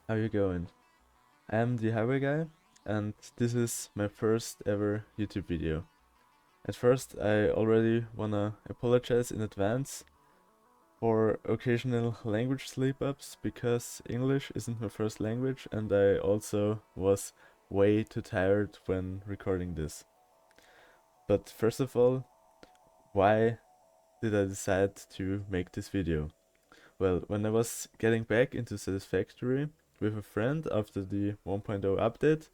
how you going? I'm the Highway Guy, and this is my first ever YouTube video. At first, I already wanna apologize in advance for occasional language slip-ups because English isn't my first language, and I also was way too tired when recording this. But first of all, why did I decide to make this video? Well, when I was getting back into Satisfactory with a friend after the 1.0 update,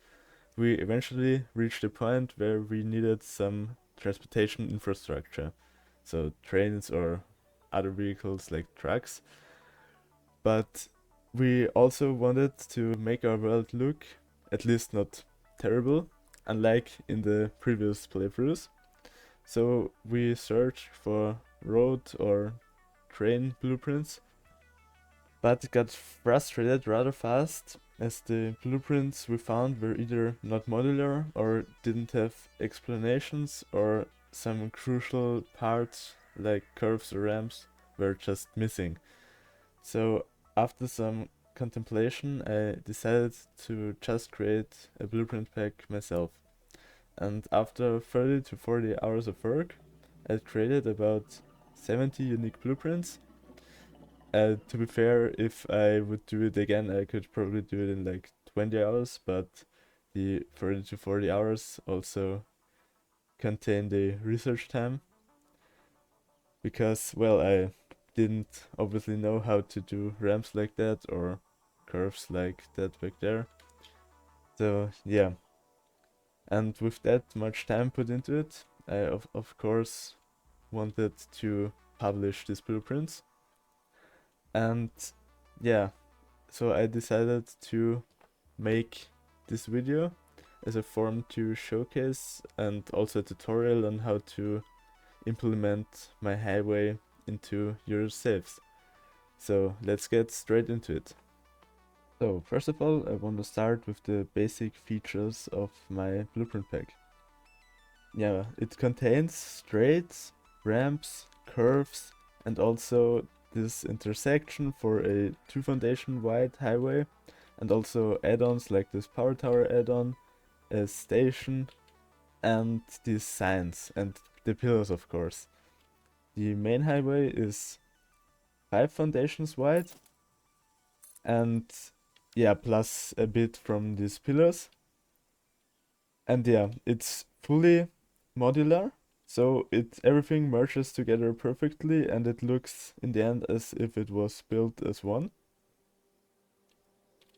we eventually reached a point where we needed some transportation infrastructure, so trains or other vehicles like trucks. But we also wanted to make our world look at least not terrible, unlike in the previous playthroughs. So we searched for road or train blueprints, but got frustrated rather fast as the blueprints we found were either not modular or didn't have explanations, or some crucial parts like curves or ramps were just missing. So after some contemplation, I decided to just create a blueprint pack myself. And after 30 to 40 hours of work, I created about 70 unique blueprints. To be fair, if I would do it again, I could probably do it in like 20 hours, but the 30 to 40 hours also contain the research time because, well, I didn't obviously know how to do ramps like that or curves like that back there. So yeah, and with that much time put into it, I of course wanted to publish these blueprints. And yeah, so I decided to make this video as a form to showcase and also a tutorial on how to implement my highway into your saves. So let's get straight into it. So first of all, I want to start with the basic features of my blueprint pack. Yeah, it contains straights, ramps, curves, and also this intersection for a 2 foundation wide highway, and also add-ons like this power tower add-on, a station, and these signs, and the pillars of course. The main highway is 5 foundations wide, and yeah, plus a bit from these pillars. And yeah, it's fully modular, so everything merges together perfectly, and it looks in the end as if it was built as one.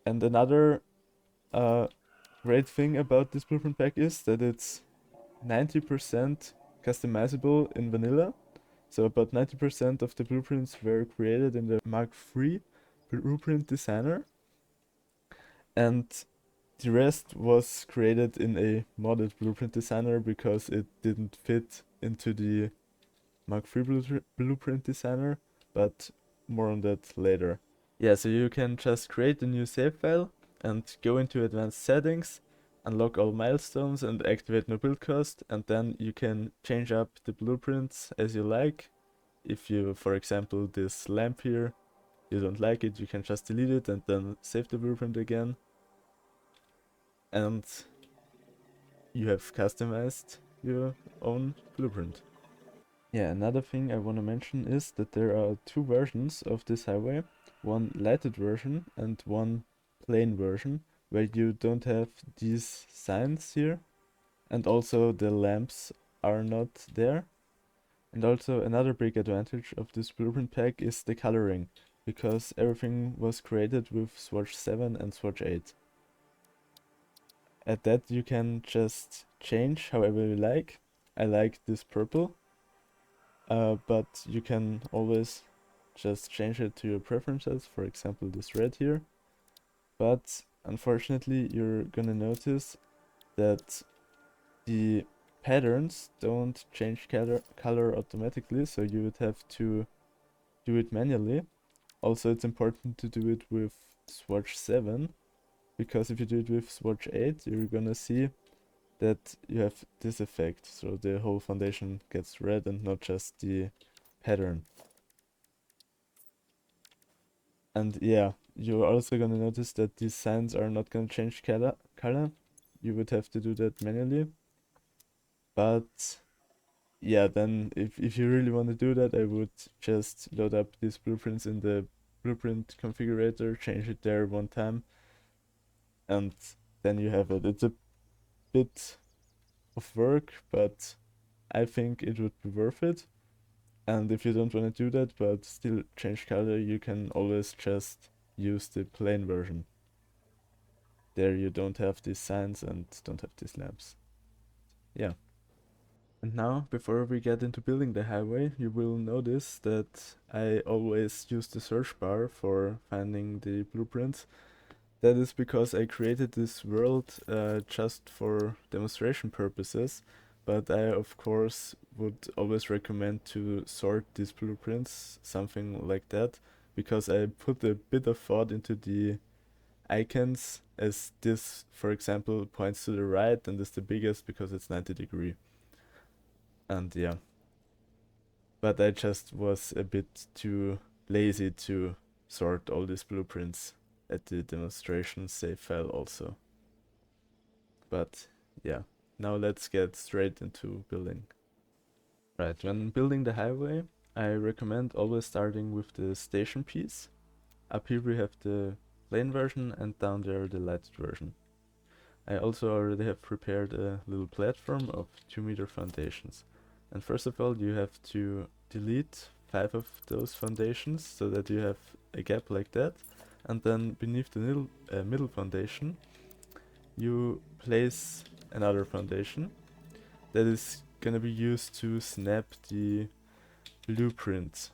And another great thing about this blueprint pack is that it's 90% customizable in vanilla. So about 90% of the blueprints were created in the Mark III blueprint designer, and the rest was created in a modded blueprint designer because it didn't fit into the Mark III blueprint designer, but more on that later. Yeah, so you can just create a new save file and go into advanced settings, unlock all milestones and activate no build cost, and then you can change up the blueprints as you like. If you, for example, this lamp here, you don't like it, you can just delete it and then save the blueprint again. And you have customized your own blueprint. Yeah, another thing I want to mention is that there are 2 versions of this highway, one lighted version and one plain version, where you don't have these signs here, and also the lamps are not there. And also another big advantage of this blueprint pack is the coloring, because everything was created with swatch 7 and swatch 8. At that you can just change however you like. I like this purple, but you can always just change it to your preferences, for example this red here. But unfortunately you're gonna notice that the patterns don't change color automatically, so you would have to do it manually. Also, it's important to do it with swatch 7, because if you do it with swatch 8, you're gonna see that you have this effect, so the whole foundation gets red and not just the pattern. And yeah, you're also gonna notice that these signs are not gonna change color. You would have to do that manually. But yeah, then if you really want to do that, I would just load up these blueprints in the blueprint configurator, change it there one time, and then you have it. It's a bit of work, but I think it would be worth it. And if you don't want to do that but still change color, you can always just use the plain version. There you don't have these signs and don't have these lamps. Yeah. And now, before we get into building the highway, you will notice that I always use the search bar for finding the blueprints. That is because I created this world just for demonstration purposes, but I of course would always recommend to sort these blueprints, something like that, because I put a bit of thought into the icons, as this, for example, points to the right and is the biggest because it's 90°. And yeah, but I just was a bit too lazy to sort all these blueprints at the demonstration save file also. But yeah, now let's get straight into building. Right, when building the highway, I recommend always starting with the station piece. Up here we have the plain version and down there the lighted version. I also already have prepared a little platform of 2-meter foundations. And first of all, you have to delete 5 of those foundations so that you have a gap like that. And then beneath the middle foundation, you place another foundation that is gonna be used to snap the blueprint.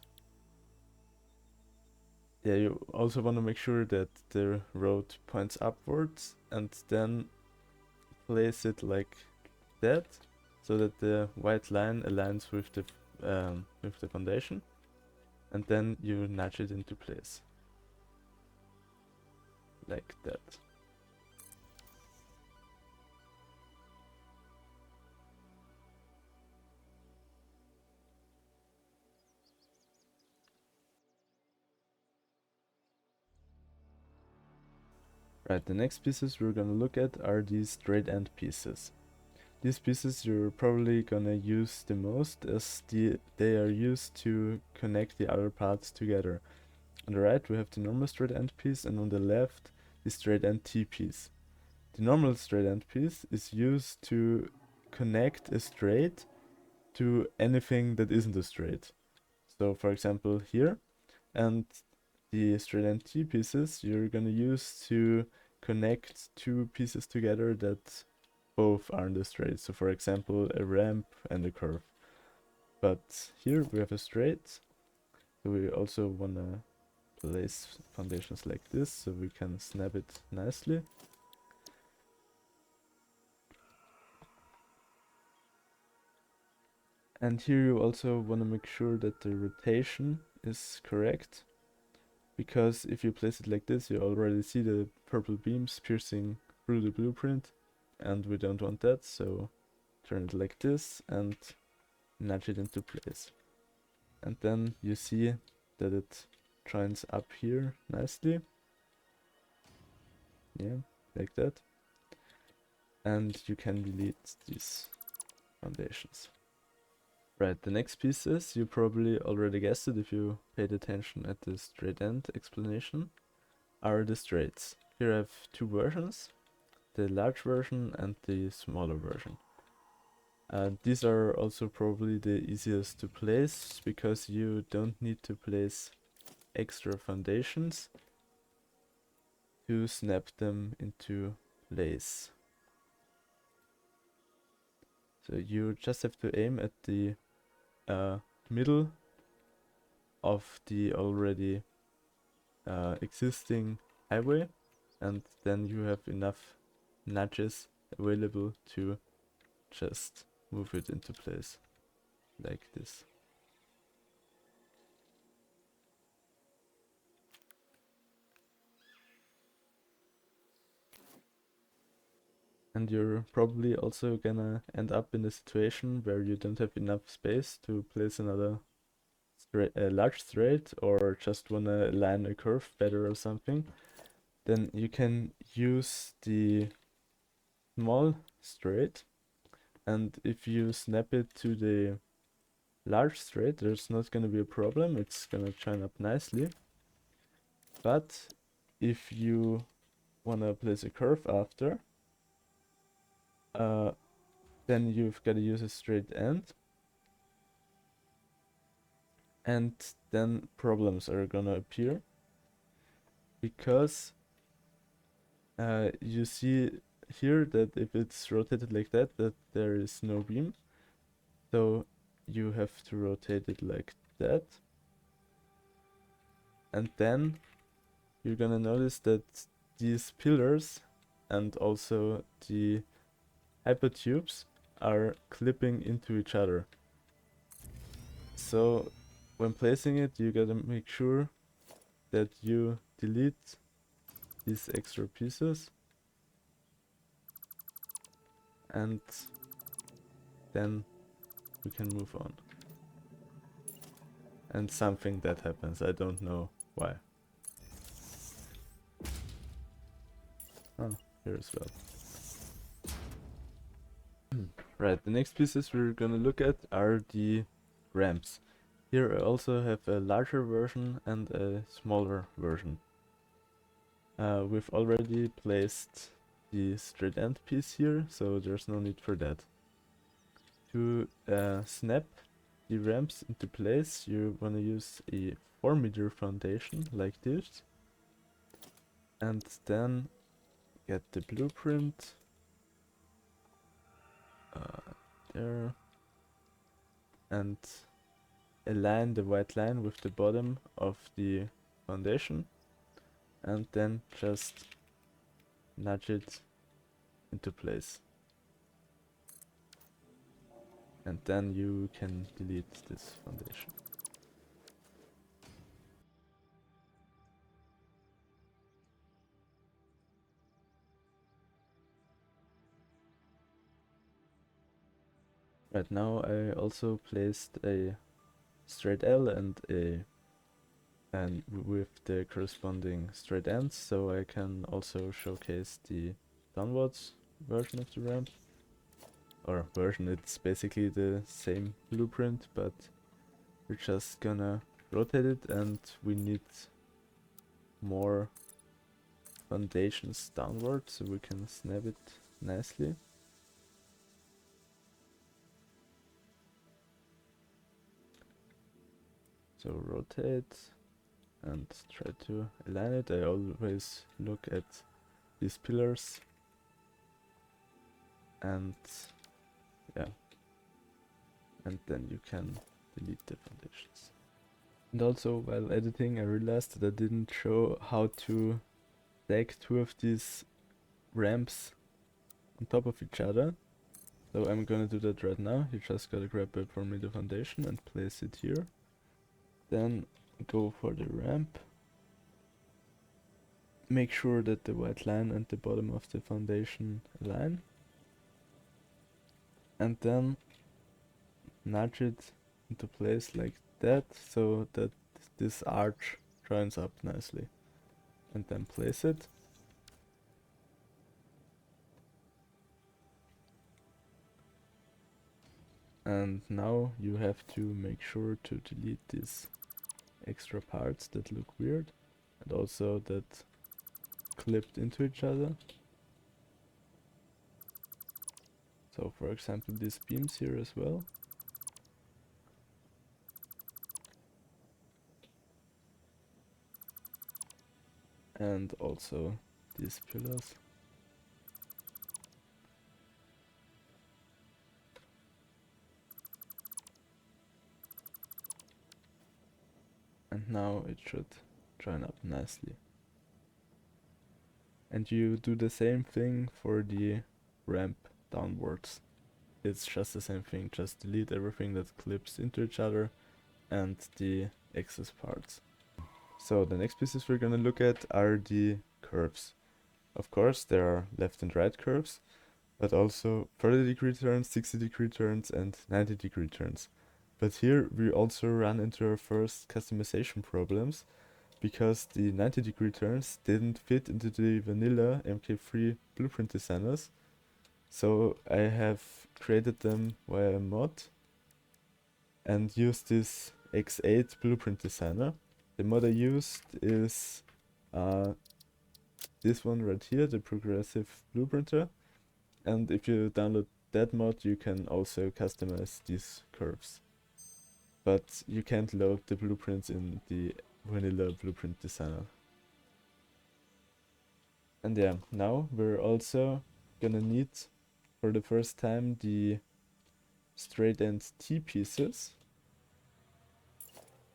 Yeah, you also want to make sure that the road points upwards and then place it like that so that the white line aligns with the foundation, and then you nudge it into place like that. Right, the next pieces we're gonna look at are these straight end pieces. These pieces you're probably gonna use the most, as they are used to connect the other parts together. On the right we have the normal straight end piece, and on the left the straight end T piece. The normal straight end piece is used to connect a straight to anything that isn't a straight. So for example here, and the straight end T pieces you're gonna use to connect two pieces together that both aren't a straight. So for example, a ramp and a curve. But here we have a straight, so we also wanna place foundations like this so we can snap it nicely. And here you also want to make sure that the rotation is correct, because if you place it like this, you already see the purple beams piercing through the blueprint, and we don't want that, so turn it like this and nudge it into place. And then you see that it joins up here nicely. Yeah, like that. And you can delete these foundations. Right, the next pieces, you probably already guessed it if you paid attention at the straight end explanation, are the straights. Here I have two versions, the large version and the smaller version. These are also probably the easiest to place, because you don't need to place extra foundations to snap them into place. So you just have to aim at the middle of the already existing highway, and then you have enough nudges available to just move it into place like this. And you're probably also gonna end up in a situation where you don't have enough space to place another a large straight or just wanna align a curve better or something, then you can use the small straight, and if you snap it to the large straight, there's not gonna be a problem, it's gonna join up nicely. But if you wanna place a curve after, then you've gotta use a straight end, and then problems are gonna appear because you see here that if it's rotated like that there is no beam, so you have to rotate it like that, and then you're gonna notice that these pillars and also the hypertubes are clipping into each other. So when placing it, you gotta make sure that you delete these extra pieces, and then we can move on. And something that happens, I don't know why. Oh, here as well. Right, the next pieces we're gonna look at are the ramps. Here I also have a larger version and a smaller version. We've already placed the straight end piece here, so there's no need for that. To snap the ramps into place, you wanna use a 4-meter foundation like this, and then get the blueprint there, and align the white line with the bottom of the foundation, and then just nudge it into place. And then you can delete this foundation. Right now I also placed a straight L and with the corresponding straight ends, so I can also showcase the downwards version of the ramp. Or version, it's basically the same blueprint, but we're just gonna rotate it, and we need more foundations downward so we can snap it nicely. So rotate and try to align it. I always look at these pillars, and yeah, and then you can delete the foundations. And also while editing I realized that I didn't show how to stack 2 of these ramps on top of each other, so I'm gonna do that right now. You just gotta grab a 4-meter foundation and place it here, then go for the ramp, make sure that the white line and the bottom of the foundation align, and then nudge it into place like that so that this arch joins up nicely, and then place it. And now you have to make sure to delete these extra parts that look weird and also that clipped into each other. So for example these beams here as well. And also these pillars. And now it should join up nicely. And you do the same thing for the ramp downwards. It's just the same thing, just delete everything that clips into each other and the excess parts. So the next pieces we're gonna look at are the curves. Of course there are left and right curves, but also 30-degree turns, 60-degree turns and 90-degree turns. But here we also run into our first customization problems, because the 90-degree turns didn't fit into the vanilla MK3 blueprint designers. So I have created them via a mod and used this X8 blueprint designer. The mod I used is this one right here, the progressive blueprinter. And if you download that mod, you can also customize these curves. But you can't load the blueprints in the vanilla blueprint designer. And yeah, now we're also gonna need for the first time the straight end T pieces,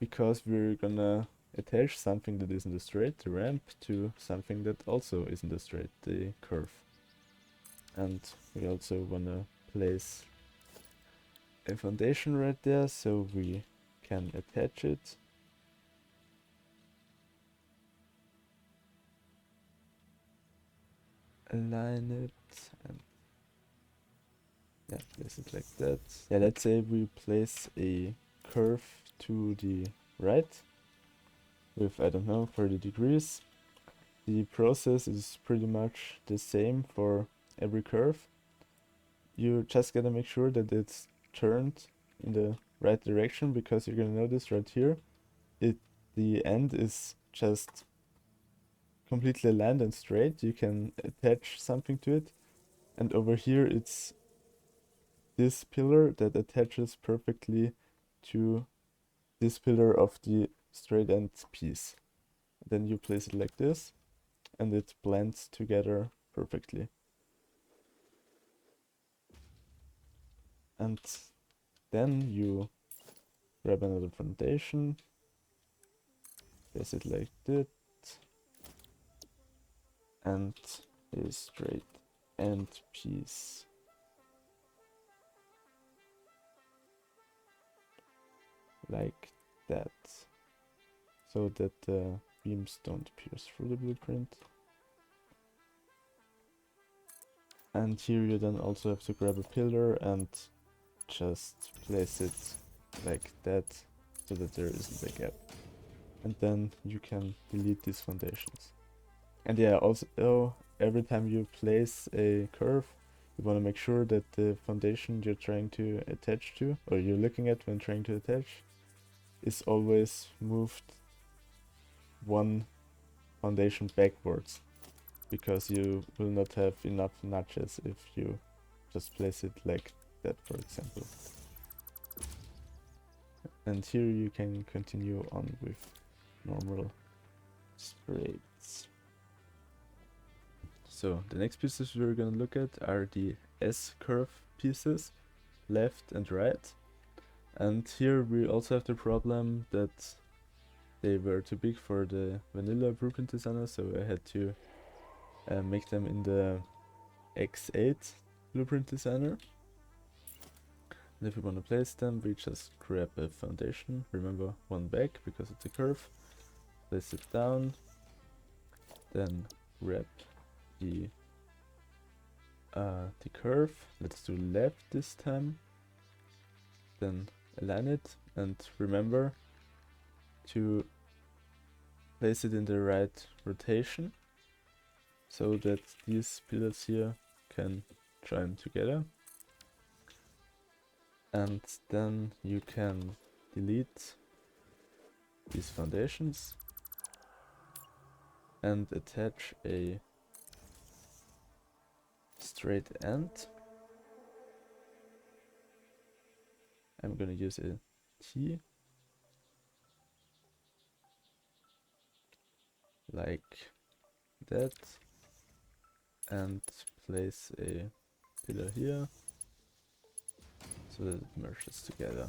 because we're gonna attach something that isn't a straight, the ramp, to something that also isn't a straight, the curve. And we also wanna place a foundation right there so we can attach it. Align it and yeah, place it like that. Yeah, let's say we place a curve to the right with, I don't know, 30 degrees. The process is pretty much the same for every curve. You just gotta make sure that it's turned in the right direction, because you're gonna notice right here, the end is just completely aligned and straight. You can attach something to it, and over here it's this pillar that attaches perfectly to this pillar of the straight end piece. Then you place it like this, and it blends together perfectly. And then you grab another foundation, place it like that, and a straight end piece like that, so that the beams don't pierce through the blueprint. And here you then also have to grab a pillar and just place it like that, so that there isn't a gap. And then you can delete these foundations. And yeah, also every time you place a curve, you want to make sure that the foundation you're trying to attach to, or you're looking at when trying to attach, is always moved one foundation backwards, because you will not have enough notches if you just place it like that, for example. And here you can continue on with normal straights. So the next pieces we're gonna look at are the S-curve pieces, left and right. And here we also have the problem that they were too big for the vanilla blueprint designer, so I had to make them in the X8 blueprint designer. And if we want to place them, we just grab a foundation, remember one back because it's a curve, place it down, then grab the curve, let's do left this time, then align it, and remember to place it in the right rotation so that these pillars here can join together. And then you can delete these foundations and attach a straight end. I'm gonna use a T, like that, and place a pillar here so that it merges together.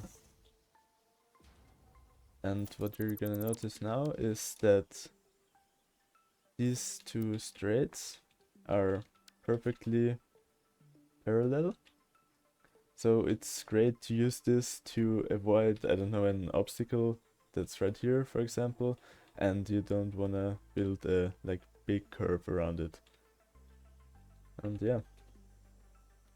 And what you're gonna notice now is that these two straights are perfectly parallel. So it's great to use this to avoid, I don't know, an obstacle that's right here, for example, and you don't wanna build a like big curve around it. And yeah,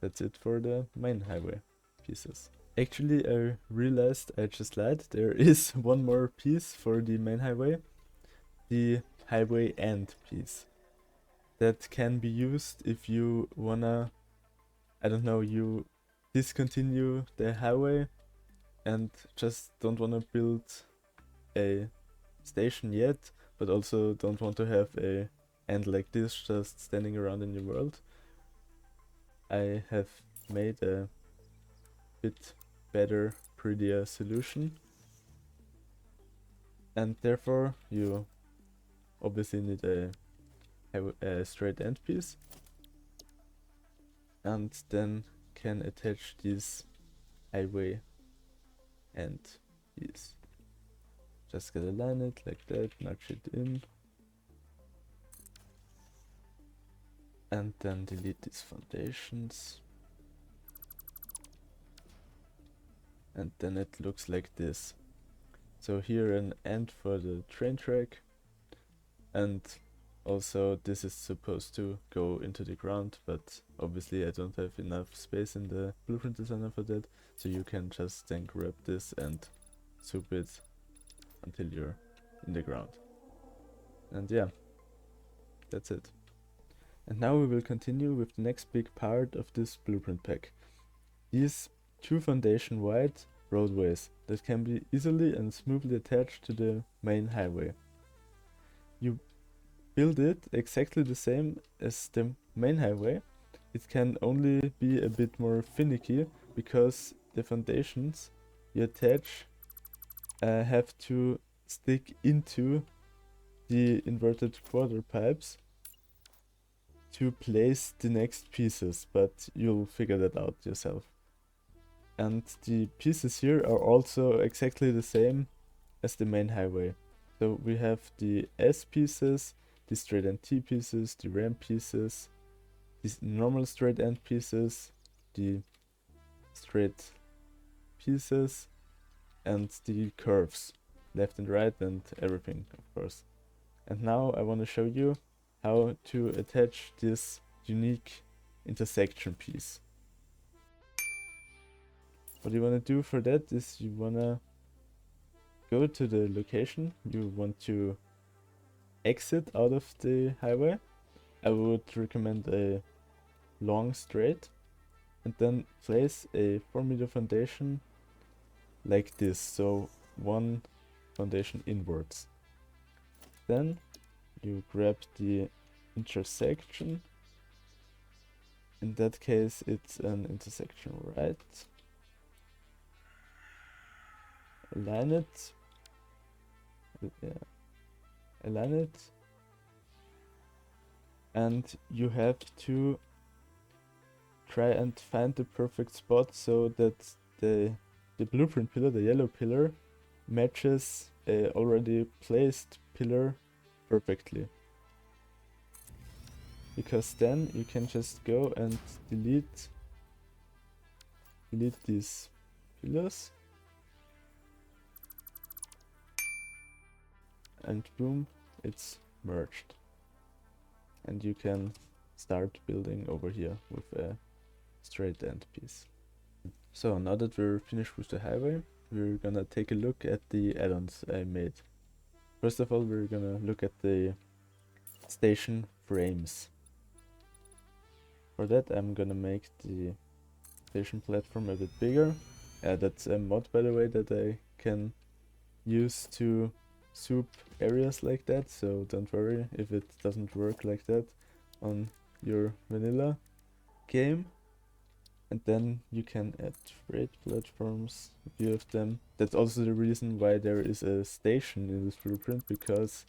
that's it for the main highway pieces. Actually, I realized I just lied. There is one more piece for the main highway, the highway end piece. That can be used if you wanna, I don't know, you discontinue the highway and just don't wanna build a station yet, but also don't want to have a end like this just standing around in your world. I have made a bit better, prettier solution, and therefore you obviously need a straight end piece, and then can attach this highway end piece. Just gotta line it like that, nudge it in, and then delete these foundations, and then it looks like this. So here an end for the train track, and also this is supposed to go into the ground, but obviously I don't have enough space in the blueprint designer for that, so you can just then grab this and soup it until you're in the ground. And yeah, that's it. And now we will continue with the next big part of this blueprint pack. These 2 foundation wide roadways that can be easily and smoothly attached to the main highway. You build it exactly the same as the main highway. It can only be a bit more finicky because the foundations you attach have to stick into the inverted quarter pipes to place the next pieces, but you'll figure that out yourself. And the pieces here are also exactly the same as the main highway. So we have the S pieces, the straight end T pieces, the ramp pieces, these normal straight end pieces, the straight pieces, and the curves, left and right, and everything, of course. And now I want to show you how to attach this unique intersection piece. What you want to do for that is you want to go to the location you want to exit out of the highway. I would recommend a long straight, and then place a 4-meter foundation like this, so 1 foundation inwards. Then you grab the intersection. In that case it's an intersection right. Align it. Yeah. Align it. And you have to try and find the perfect spot so that the blueprint pillar, the yellow pillar, matches a already placed pillar perfectly. Because then you can just go and delete these pillars, and boom, it's merged. And you can start building over here with a straight end piece. So now that we're finished with the highway, we're gonna take a look at the add-ons I made. First of all, we're gonna look at the station frames. For that I'm gonna make the station platform a bit bigger. That's a mod, by the way, that I can use to soup areas like that, so don't worry if it doesn't work like that on your vanilla game. And then you can add freight platforms, a few of them. That's also the reason why there is a station in this blueprint, because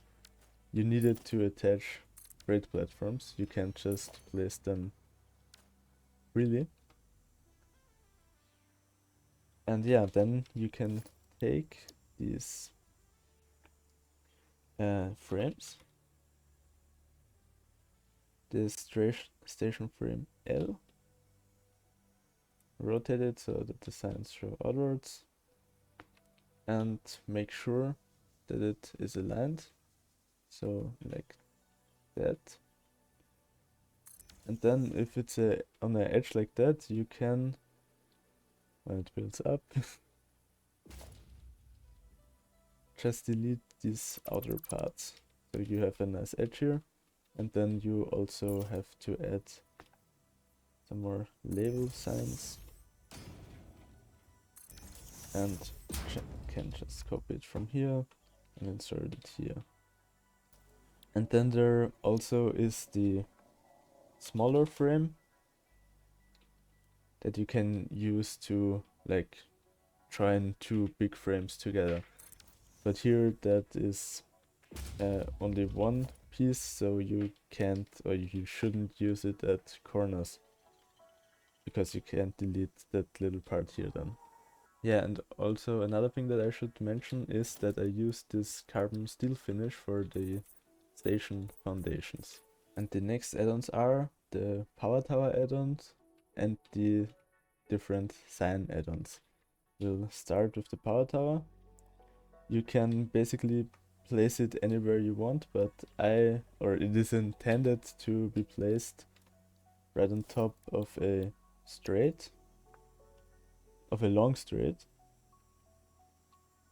you needed to attach freight platforms. You can't just place them freely. And yeah, then you can take these frames, this station frame L, rotate it so that the signs show outwards, and make sure that it is aligned, so like that. And then if it's on an edge like that, you can when it builds up. Just delete these outer parts. So you have a nice edge here, and then you also have to add some more label signs, and can just copy it from here and insert it here. And then there also is the smaller frame that you can use to like join two big frames together. But here that is only one piece, so you can't or you shouldn't use it at corners, because you can't delete that little part here then. Yeah, and also another thing that I should mention is that I used this carbon steel finish for the station foundations. And the next add-ons are the power tower add-ons and the different sign add-ons. We'll start with the power tower. You can basically place it anywhere you want, but it is intended to be placed right on top of a long straight.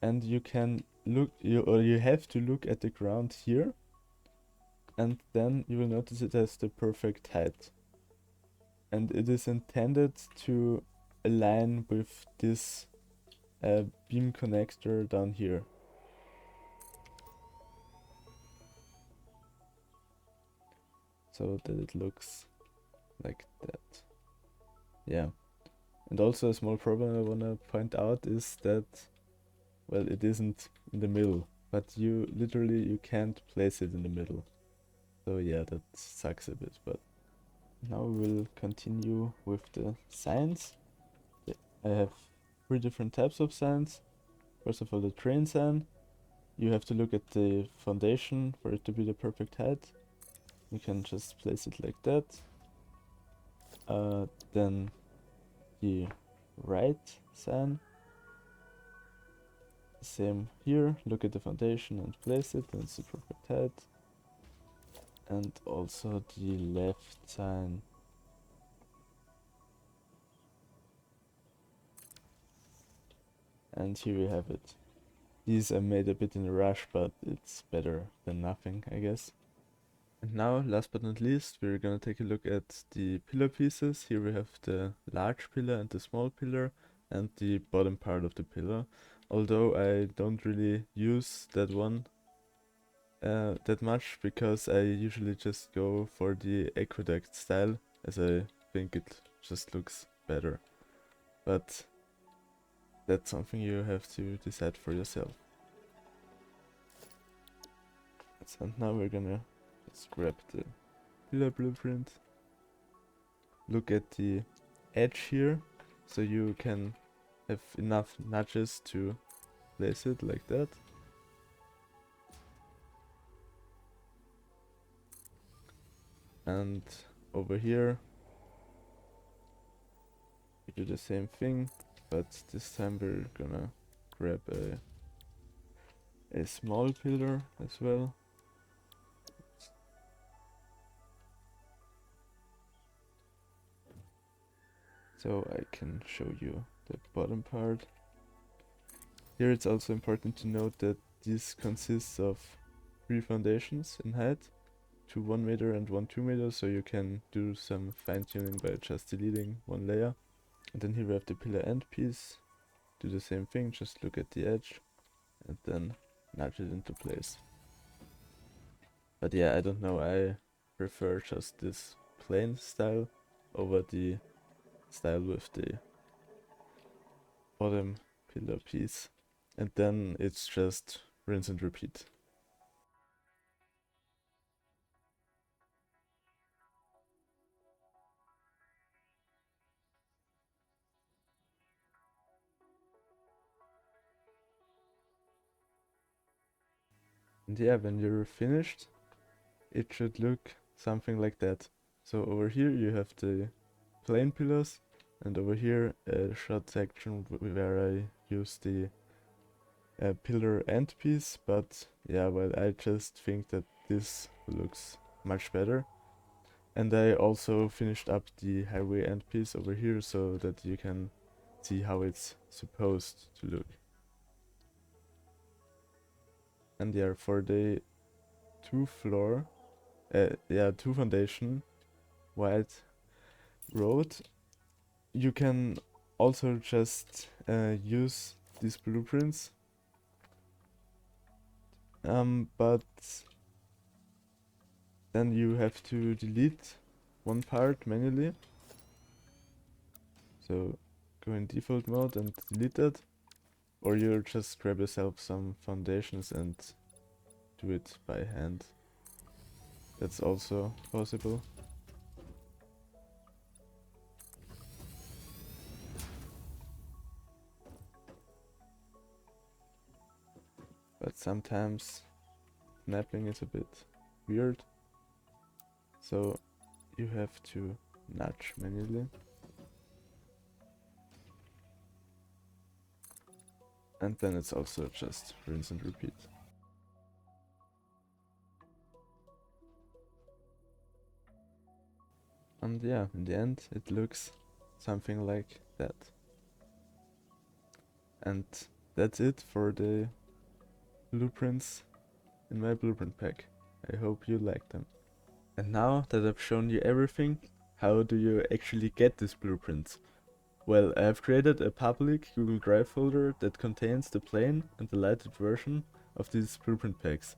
And you can you have to look at the ground here, and then you will notice it has the perfect height. And it is intended to align with this beam connector down here. So that it looks like that. Yeah. And also a small problem I wanna point out is that, well, it isn't in the middle, but you can't place it in the middle. So yeah, that sucks a bit, but now we'll continue with the signs. I have 3 different types of signs. First of all, the train sign. You have to look at the foundation for it to be the perfect height. You can just place it like that. Then the right sign. Same here. Look at the foundation and place it, and it's the perfect height. And also the left sign. And here we have it. These I made a bit in a rush, but it's better than nothing, I guess. And now, last but not least, we're gonna take a look at the pillar pieces. Here we have the large pillar and the small pillar and the bottom part of the pillar. Although I don't really use that one that much, because I usually just go for the aqueduct style, as I think it just looks better. But that's something you have to decide for yourself. And now we're gonna just grab the pillar blueprint. Look at the edge here, so you can have enough nudges to place it like that. And over here we do the same thing, but this time we're gonna grab a small pillar as well. So I can show you the bottom part. Here it's also important to note that this consists of 3 foundations in height, 2 1 meter and 1 2 meter, so you can do some fine tuning by just deleting one layer. And then here we have the pillar end piece. Do the same thing, just look at the edge and then nudge it into place. But yeah, I don't know, I prefer just this plain style over the style with the bottom pillar piece. And then it's just rinse and repeat. And yeah, when you're finished, it should look something like that. So over here you have the plain pillars, and over here a short section where I use the pillar end piece. But yeah, well, I just think that this looks much better. And I also finished up the highway end piece over here, so that you can see how it's supposed to look. And yeah, for the two foundation white road, you can also just use these blueprints, but then you have to delete one part manually. So go in default mode and delete it, or you just grab yourself some foundations and do it by hand. That's also possible. But sometimes mapping is a bit weird, so you have to nudge manually. And then it's also just rinse and repeat. And yeah, in the end it looks something like that. And that's it for the blueprints in my blueprint pack. I hope you like them. And now that I've shown you everything, how do you actually get these blueprints? Well, I have created a public Google Drive folder that contains the plain and the lighted version of these blueprint packs.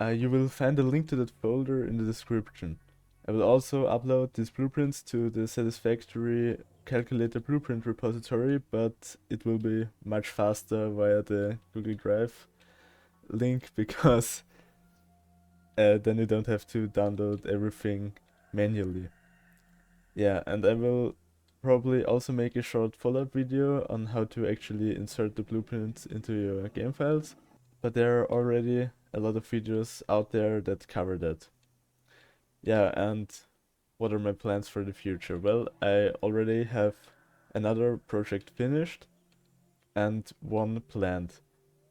You will find a link to that folder in the description. I will also upload these blueprints to the Satisfactory calculator blueprint repository, but it will be much faster via the Google Drive link, because then you don't have to download everything manually. Yeah, and I will probably also make a short follow-up video on how to actually insert the blueprints into your game files, but there are already a lot of videos out there that cover that. Yeah, and what are my plans for the future? Well, I already have another project finished and one planned,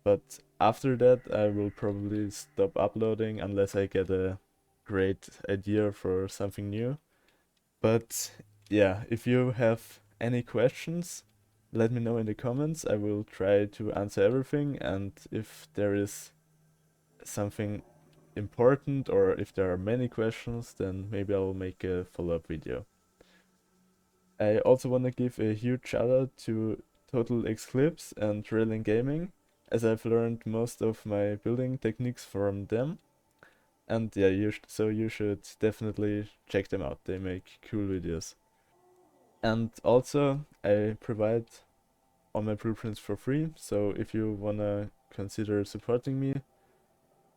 but after that I will probably stop uploading unless I get a great idea for something new. But yeah, if you have any questions, let me know in the comments. I will try to answer everything, and if there is something important or if there are many questions, then maybe I'll make a follow-up video. I also want to give a huge shout out to Total Eclipse and Railing Gaming, as I've learned most of my building techniques from them. And yeah, you should definitely check them out. They make cool videos. And also I provide all my blueprints for free, so if you wanna consider supporting me,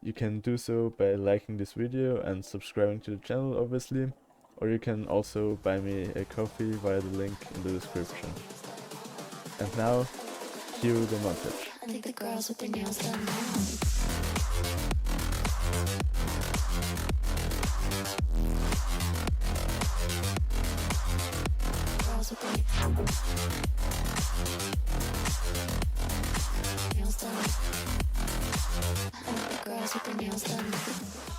you can do so by liking this video and subscribing to the channel, obviously, or you can also buy me a coffee via the link in the description. And now, cue the montage. I think the girls with their nails done girls with their nails done. I think the girls with their nails done.